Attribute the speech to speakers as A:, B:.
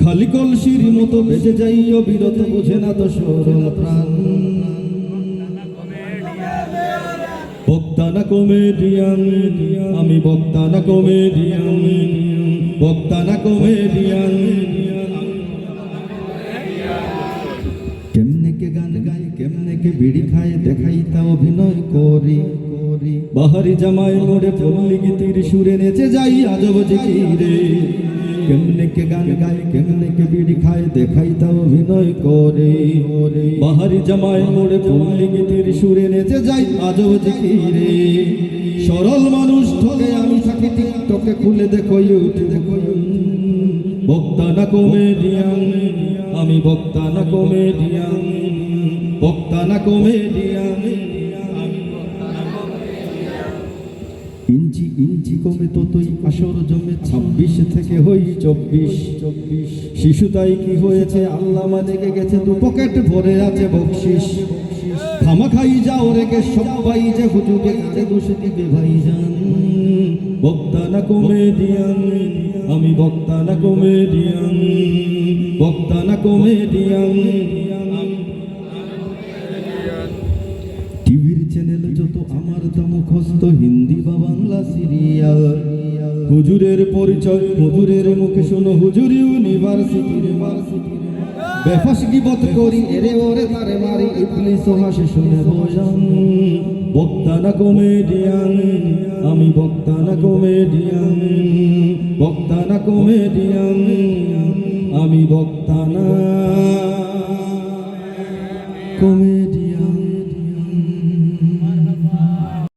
A: খালি কলসির মতো বেঁচে যাই অবিরত, বোঝে না তো সরল প্রাণ। বক্তা না কমেডিয়ান, আমি বক্তা না কমেডিয়ান, বক্তা না কমেডিয়ান। কেমনে কে গান গাই, কেমনে কে বিড়ি খায়, দেখাই তা অভিনয় করি। বাহারি জামাই মোড়ে পল্লী গীতির সুরে নেচে যাই আজব জিকিরে। কেমনে কে গান গায়, কেমনে কে বিড়ি খায়, দেখাই তা অভিনয় করে। বাহারি জামাই মোড়ে পল্লী গীতির সুরে নেচে যাই আজব জিকিরে। সরল মানুষ ঠকে, আমি থাকি টিকটকে, খুলে দেখো ইউটিউব। বক্তা না কমেডিয়ান, আমি বক্তা না কমেডিয়ান, বক্তা না কমেডিয়ান। ইঞ্চি ইঞ্চি কমে ততই আসর জমে, 26 থেকে হই 24। শিশু তাই কি হয়েছে, আল্লাহ লেগে গেছে, দু পকেট ভরে আছে বকশিস। খামা খাই যাও রেগে সবাই যে হুজুগে কারে দোষ দিবে ভাইজান। বক্তা না কমেডিয়ান, আমি বক্তা না কমেডিয়ান, বক্তা না কমেডিয়ান। টিভির চ্যানেল যত আমার তা মুখস্থ, হিন্দি বা বাংলা সিরিয়াল। হুজুরের পরিচয় হুজুরের মুখে শোনো, হুজুর ইউনিভার্সিটির বেফাস গিবত করি, এরে ওরে তারে মারি, ইবলিস হাসে শুনে বোঝান। বক্তা না কমেডিয়ান, আমি বক্তা না কমেডিয়ান, বক্তা না কমেডিয়ান, আমি বক্তা না